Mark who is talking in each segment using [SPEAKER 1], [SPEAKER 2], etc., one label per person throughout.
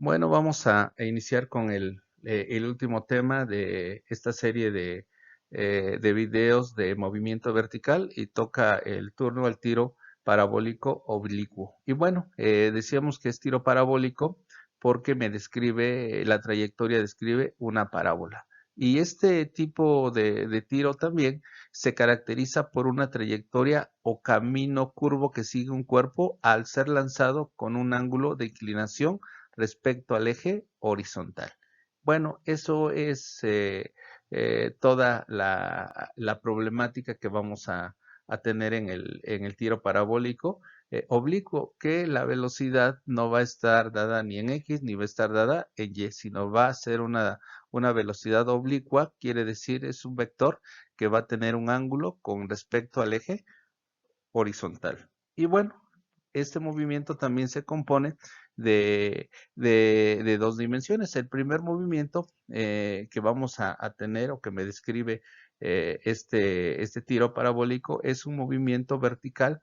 [SPEAKER 1] Bueno, vamos a iniciar con el último tema de esta serie de videos de movimiento vertical y toca el turno al tiro parabólico oblicuo. Y bueno, decíamos que es tiro parabólico porque me describe, la trayectoria describe una parábola. Y este tipo de tiro también se caracteriza por una trayectoria o camino curvo que sigue un cuerpo al ser lanzado con un ángulo de inclinación respecto al eje horizontal. Bueno, eso es toda la problemática que vamos a tener en el tiro parabólico oblicuo, que la velocidad no va a estar dada ni en X ni va a estar dada en Y, sino va a ser una velocidad oblicua, quiere decir es un vector que va a tener un ángulo con respecto al eje horizontal. Y bueno, este movimiento también se compone de dos dimensiones. El primer movimiento que vamos a tener o que me describe este tiro parabólico es un movimiento vertical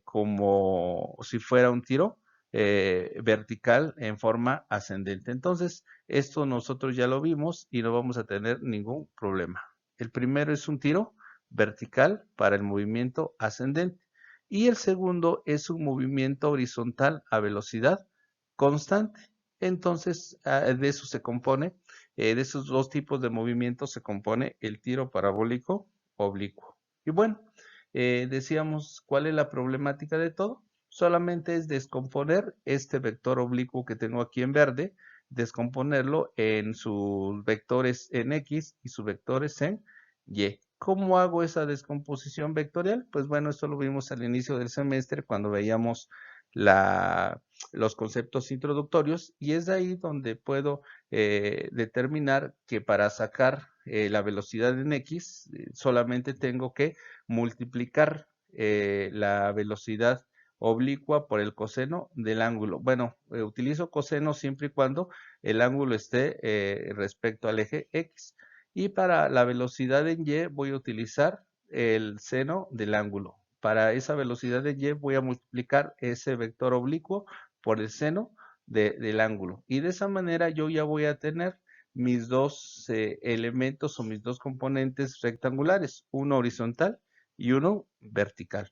[SPEAKER 1] como si fuera un tiro vertical en forma ascendente. Entonces, esto nosotros ya lo vimos y no vamos a tener ningún problema. El primero es un tiro vertical para el movimiento ascendente y el segundo es un movimiento horizontal a velocidad constante. Entonces, de eso se compone, de esos dos tipos de movimientos se compone el tiro parabólico oblicuo. Y bueno, decíamos, ¿cuál es la problemática de todo? Solamente es descomponer este vector oblicuo que tengo aquí en verde, descomponerlo en sus vectores en X y sus vectores en Y. ¿Cómo hago esa descomposición vectorial? Pues bueno, esto lo vimos al inicio del semestre cuando veíamos los conceptos introductorios y es de ahí donde puedo determinar que para sacar la velocidad en X solamente tengo que multiplicar la velocidad oblicua por el coseno del ángulo. Bueno, utilizo coseno siempre y cuando el ángulo esté respecto al eje X. Y para la velocidad en Y voy a utilizar el seno del ángulo. Para esa velocidad en Y voy a multiplicar ese vector oblicuo por el seno del ángulo. Y de esa manera yo ya voy a tener mis dos elementos o mis dos componentes rectangulares, uno horizontal y uno vertical.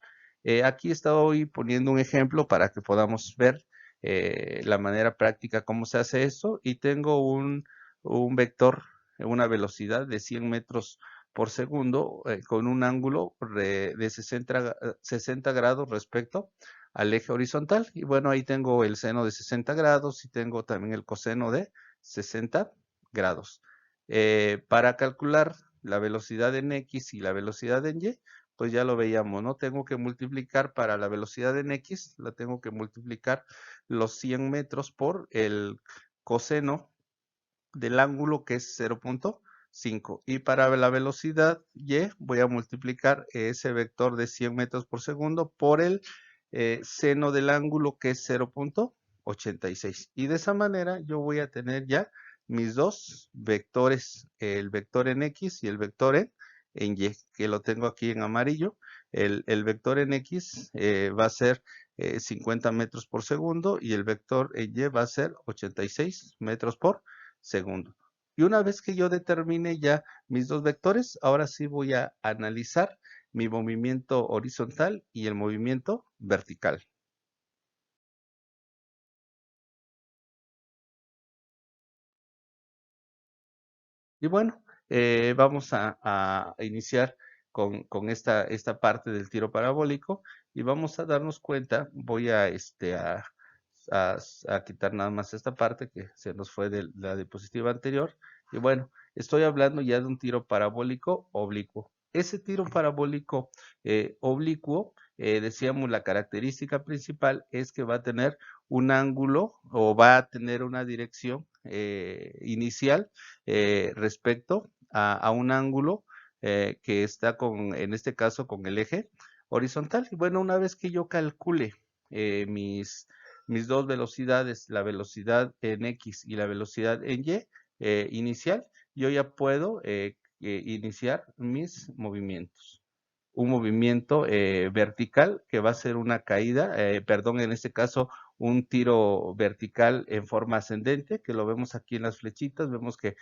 [SPEAKER 1] Aquí estoy poniendo un ejemplo para que podamos ver la manera práctica cómo se hace eso y tengo un vector, una velocidad de 100 metros por segundo con un ángulo de 60 grados respecto al eje horizontal. Y bueno, ahí tengo el seno de 60 grados y tengo también el coseno de 60 grados. Para calcular la velocidad en X y la velocidad en Y, pues ya lo veíamos, ¿no? Tengo que multiplicar para la velocidad en X, la tengo que multiplicar los 100 metros por el coseno del ángulo que es 0.5 y para la velocidad y voy a multiplicar ese vector de 100 metros por segundo por el seno del ángulo que es 0.86 y de esa manera yo voy a tener ya mis dos vectores, el vector en X y el vector en Y, que lo tengo aquí en amarillo. El vector en X va a ser 50 metros por segundo y el vector en Y va a ser 86 metros por segundo. Y una vez que yo determine ya mis dos vectores, ahora sí voy a analizar mi movimiento horizontal y el movimiento vertical. Y bueno, vamos a iniciar con esta parte del tiro parabólico y vamos a darnos cuenta, voy a, a quitar nada más esta parte que se nos fue de la diapositiva anterior. Y bueno, estoy hablando ya de un tiro parabólico oblicuo. Ese tiro parabólico oblicuo, decíamos, la característica principal es que va a tener un ángulo o va a tener una dirección inicial respecto a un ángulo que está en este caso, con el eje horizontal. Y bueno, una vez que yo calcule mis dos velocidades, la velocidad en X y la velocidad en Y inicial, yo ya puedo iniciar mis movimientos. un movimiento vertical que va a ser una caída, perdón, en este caso un tiro vertical en forma ascendente, que lo vemos aquí en las flechitas, vemos que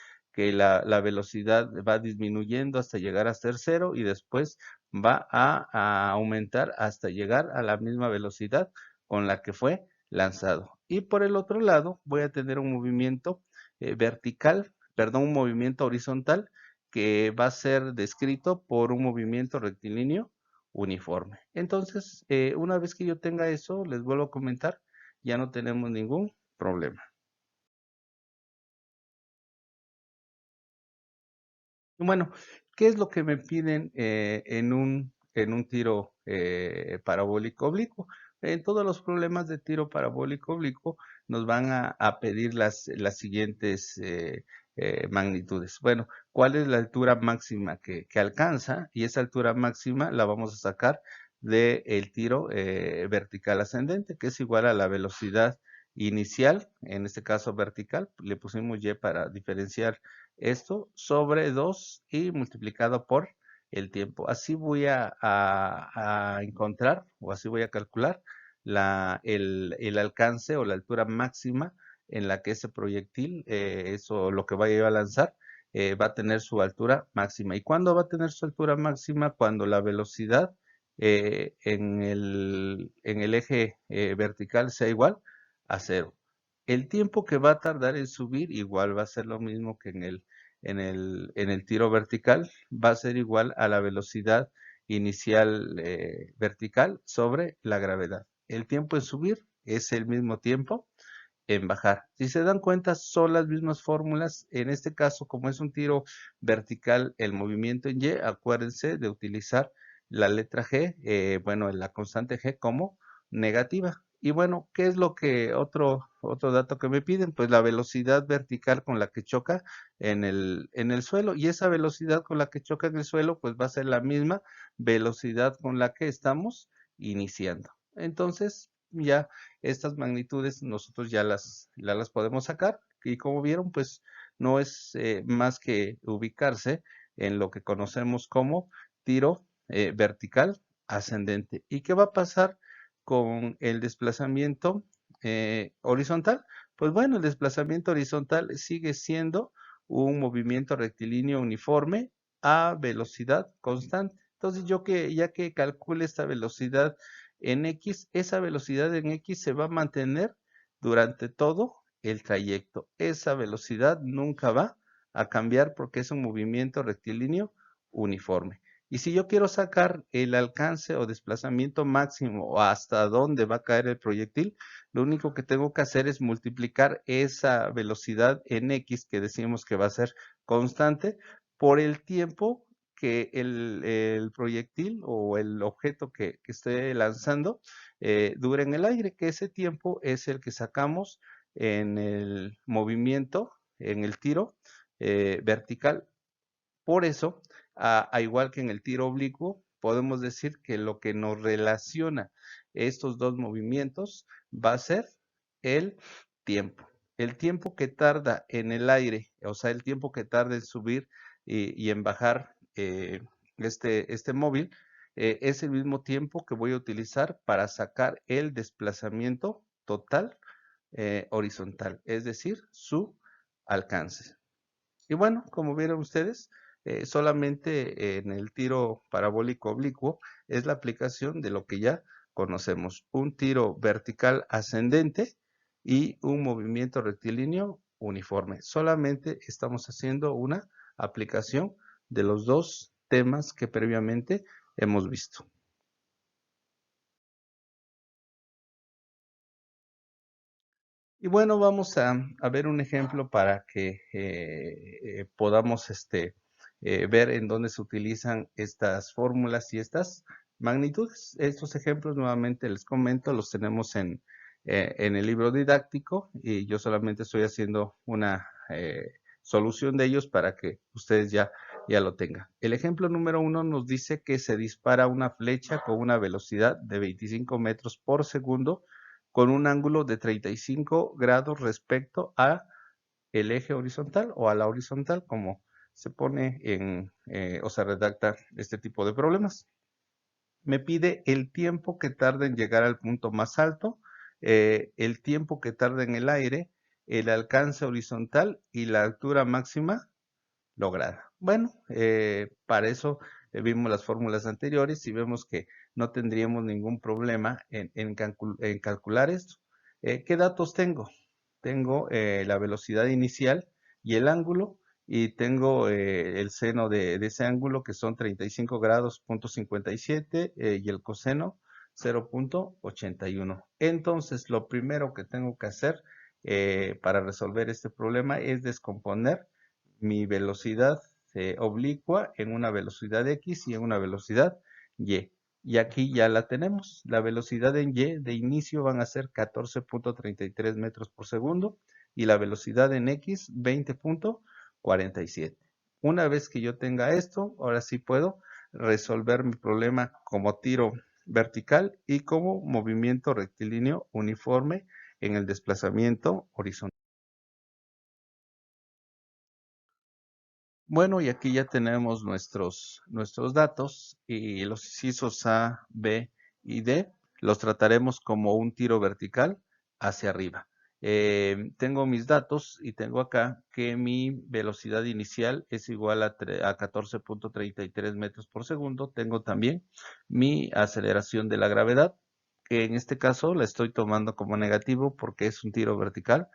[SPEAKER 1] la velocidad va disminuyendo hasta llegar a ser cero y después va a aumentar hasta llegar a la misma velocidad con la que fue lanzado. Y por el otro lado voy a tener un movimiento vertical, perdón, un movimiento horizontal que va a ser descrito por un movimiento rectilíneo uniforme. Entonces, una vez que yo tenga eso, les vuelvo a comentar, ya no tenemos ningún problema. Bueno, ¿qué es lo que me piden en un tiro parabólico oblicuo? En todos los problemas de tiro parabólico oblicuo nos van a pedir las siguientes magnitudes. Bueno, ¿cuál es la altura máxima que alcanza? Y esa altura máxima la vamos a sacar del tiro vertical ascendente, que es igual a la velocidad inicial, en este caso vertical, le pusimos Y para diferenciar esto sobre 2 y multiplicado por el tiempo. Así voy a encontrar o así voy a calcular el alcance o la altura máxima en la que ese proyectil, eso lo que vaya a lanzar, va a tener su altura máxima. ¿Y cuándo va a tener su altura máxima? Cuando la velocidad en el eje vertical sea igual a cero. El tiempo que va a tardar en subir igual va a ser lo mismo que en el tiro vertical, va a ser igual a la velocidad inicial vertical sobre la gravedad. El tiempo en subir es el mismo tiempo en bajar. Si se dan cuenta, son las mismas fórmulas. En este caso, como es un tiro vertical, el movimiento en Y, acuérdense de utilizar la letra G, bueno, la constante G como negativa. Y bueno, ¿qué es lo que otro dato que me piden? Pues la velocidad vertical con la que choca en el suelo. Y esa velocidad con la que choca en el suelo, pues va a ser la misma velocidad con la que estamos iniciando. Entonces, ya estas magnitudes nosotros ya las podemos sacar y como vieron, pues no es más que ubicarse en lo que conocemos como tiro vertical ascendente. ¿Y qué va a pasar con el desplazamiento horizontal? Pues bueno, el desplazamiento horizontal sigue siendo un movimiento rectilíneo uniforme a velocidad constante. Entonces, ya que calcule esta velocidad en X, esa velocidad en X se va a mantener durante todo el trayecto. Esa velocidad nunca va a cambiar porque es un movimiento rectilíneo uniforme. Y si yo quiero sacar el alcance o desplazamiento máximo o hasta dónde va a caer el proyectil, lo único que tengo que hacer es multiplicar esa velocidad en X que decimos que va a ser constante por el tiempo que el proyectil o el objeto que esté lanzando dure en el aire, que ese tiempo es el que sacamos en el movimiento, en el tiro vertical. Por eso, a igual que en el tiro oblicuo, podemos decir que lo que nos relaciona estos dos movimientos va a ser el tiempo. El tiempo que tarda en el aire, o sea, el tiempo que tarda en subir y en bajar este móvil, es el mismo tiempo que voy a utilizar para sacar el desplazamiento total horizontal, es decir, su alcance. Y bueno, como vieron ustedes, solamente en el tiro parabólico oblicuo es la aplicación de lo que ya conocemos, un tiro vertical ascendente y un movimiento rectilíneo uniforme. Solamente estamos haciendo una aplicación de los dos temas que previamente hemos visto. Y bueno, vamos a ver un ejemplo para que podamos ver en dónde se utilizan estas fórmulas y estas magnitudes. Estos ejemplos, nuevamente les comento, los tenemos en el libro didáctico y yo solamente estoy haciendo una solución de ellos para que ustedes ya lo tengan. El ejemplo número 1 nos dice que se dispara una flecha con una velocidad de 25 metros por segundo con un ángulo de 35 grados respecto a el eje horizontal o a la horizontal, como se pone o se redacta este tipo de problemas. Me pide el tiempo que tarda en llegar al punto más alto, el tiempo que tarda en el aire, el alcance horizontal y la altura máxima lograda. Bueno, para eso vimos las fórmulas anteriores y vemos que no tendríamos ningún problema en calcular esto. ¿Qué datos tengo? Tengo la velocidad inicial y el ángulo, y tengo el seno de ese ángulo, que son 35 grados, punto 57, y el coseno 0.81. Entonces, lo primero que tengo que hacer para resolver este problema es descomponer mi velocidad oblicua en una velocidad X y en una velocidad Y. Y aquí ya la tenemos. La velocidad en Y de inicio van a ser 14.33 metros por segundo y la velocidad en X 20.47. Una vez que yo tenga esto, ahora sí puedo resolver mi problema como tiro vertical y como movimiento rectilíneo uniforme en el desplazamiento horizontal. Bueno, y aquí ya tenemos nuestros datos, y los incisos A, B y D los trataremos como un tiro vertical hacia arriba. Tengo mis datos y tengo acá que mi velocidad inicial es igual a 14.33 metros por segundo. Tengo también mi aceleración de la gravedad, que en este caso la estoy tomando como negativo porque es un tiro vertical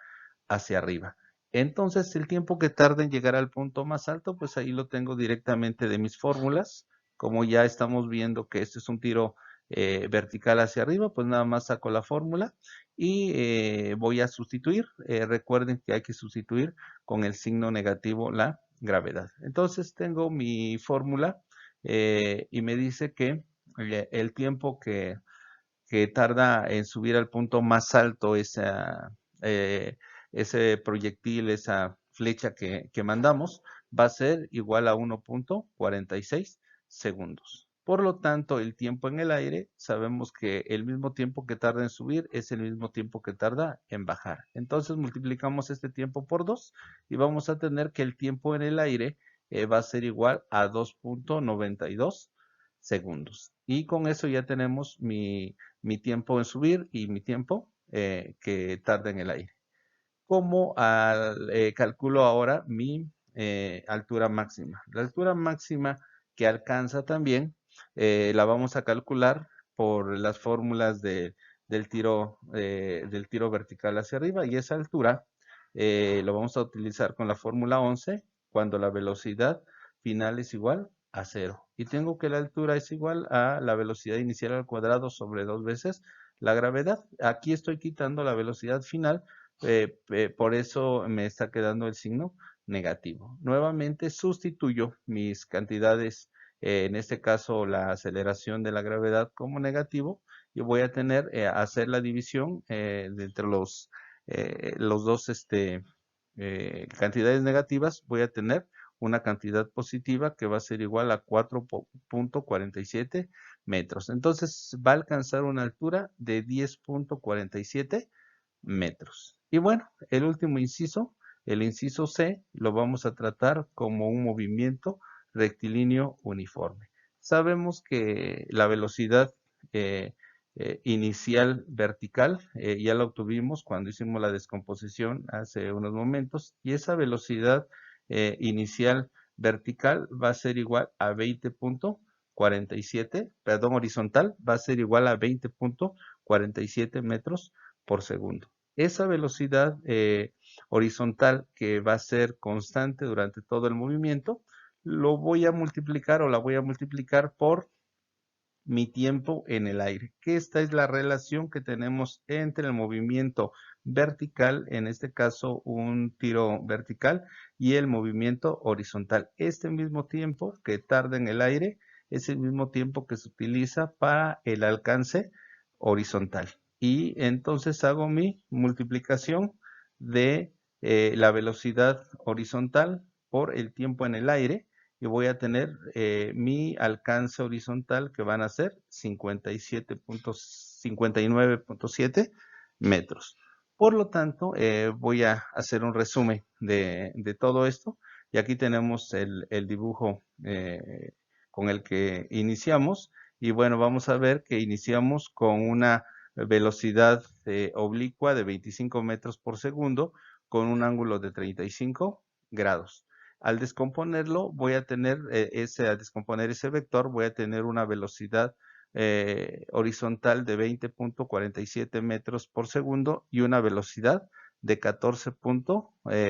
[SPEAKER 1] hacia arriba. Entonces, el tiempo que tarda en llegar al punto más alto, pues ahí lo tengo directamente de mis fórmulas. Como ya estamos viendo que este es un tiro vertical hacia arriba, pues nada más saco la fórmula y voy a sustituir. Recuerden que hay que sustituir con el signo negativo la gravedad. Entonces, tengo mi fórmula y me dice que el tiempo que tarda en subir al punto más alto eh, ese proyectil, esa flecha que mandamos, va a ser igual a 1.46 segundos. Por lo tanto, el tiempo en el aire, sabemos que el mismo tiempo que tarda en subir es el mismo tiempo que tarda en bajar. Entonces multiplicamos este tiempo por 2 y vamos a tener que el tiempo en el aire va a ser igual a 2.92 segundos. Y con eso ya tenemos mi tiempo en subir y mi tiempo que tarda en el aire. ¿Cómo calculo ahora mi altura máxima? La altura máxima que alcanza también la vamos a calcular por las fórmulas del tiro vertical hacia arriba, y esa altura lo vamos a utilizar con la fórmula 11 cuando la velocidad final es igual a 0. Y tengo que la altura es igual a la velocidad inicial al cuadrado sobre 2 veces la gravedad. Aquí estoy quitando la velocidad final, por eso me está quedando el signo negativo. Nuevamente sustituyo mis cantidades, en este caso la aceleración de la gravedad como negativo, y voy a tener, hacer la división entre los dos cantidades negativas. Voy a tener una cantidad positiva que va a ser igual a 4.47 metros. Entonces va a alcanzar una altura de 10.47 metros. Y bueno, el último inciso, el inciso C, lo vamos a tratar como un movimiento rectilíneo uniforme. Sabemos que la velocidad inicial vertical ya la obtuvimos cuando hicimos la descomposición hace unos momentos, y esa velocidad inicial vertical va a ser igual a 20.47, perdón, horizontal va a ser igual a 20.47 metros por segundo. Esa velocidad horizontal, que va a ser constante durante todo el movimiento, lo voy a multiplicar, o la voy a multiplicar por mi tiempo en el aire, que esta es la relación que tenemos entre el movimiento vertical, en este caso un tiro vertical, y el movimiento horizontal. Este mismo tiempo que tarda en el aire es el mismo tiempo que se utiliza para el alcance horizontal. Y entonces hago mi multiplicación de la velocidad horizontal por el tiempo en el aire, y voy a tener mi alcance horizontal, que van a ser 59.7 metros. Por lo tanto, voy a hacer un resumen de todo esto, y aquí tenemos el dibujo con el que iniciamos, Y bueno, vamos a ver que iniciamos con una velocidad oblicua de 25 metros por segundo con un ángulo de 35 grados. Al descomponerlo, voy a tener al descomponer ese vector, voy a tener una velocidad horizontal de 20.47 metros por segundo y una velocidad de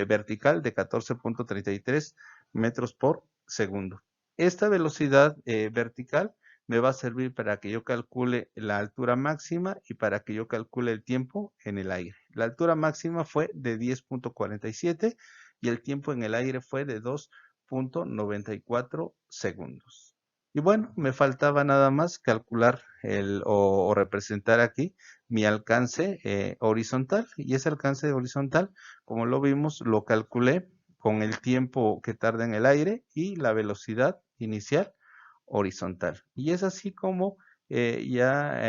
[SPEAKER 1] vertical de 14.33 metros por segundo. Esta velocidad vertical me va a servir para que yo calcule la altura máxima y para que yo calcule el tiempo en el aire. La altura máxima fue de 10.47 y el tiempo en el aire fue de 2.94 segundos. Y bueno, me faltaba nada más calcular o representar aquí mi alcance horizontal. Y ese alcance horizontal, como lo vimos, lo calculé con el tiempo que tarda en el aire y la velocidad inicial horizontal. Y es así como ya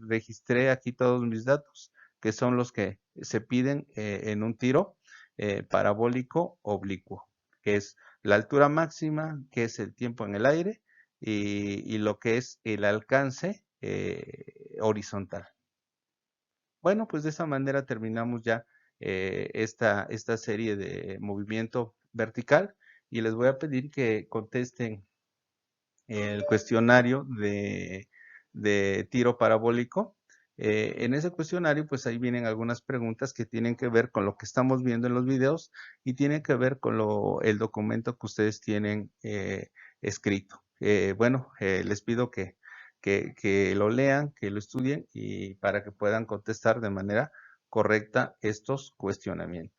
[SPEAKER 1] registré aquí todos mis datos, que son los que se piden en un tiro parabólico oblicuo, que es la altura máxima, que es el tiempo en el aire, y lo que es el alcance horizontal. Bueno, pues de esa manera terminamos ya esta serie de movimiento vertical y les voy a pedir que contesten el cuestionario de tiro parabólico. En ese cuestionario, pues ahí vienen algunas preguntas que tienen que ver con lo que estamos viendo en los videos y tienen que ver con el documento que ustedes tienen escrito. Bueno, les pido que lo lean, que lo estudien y para que puedan contestar de manera correcta estos cuestionamientos.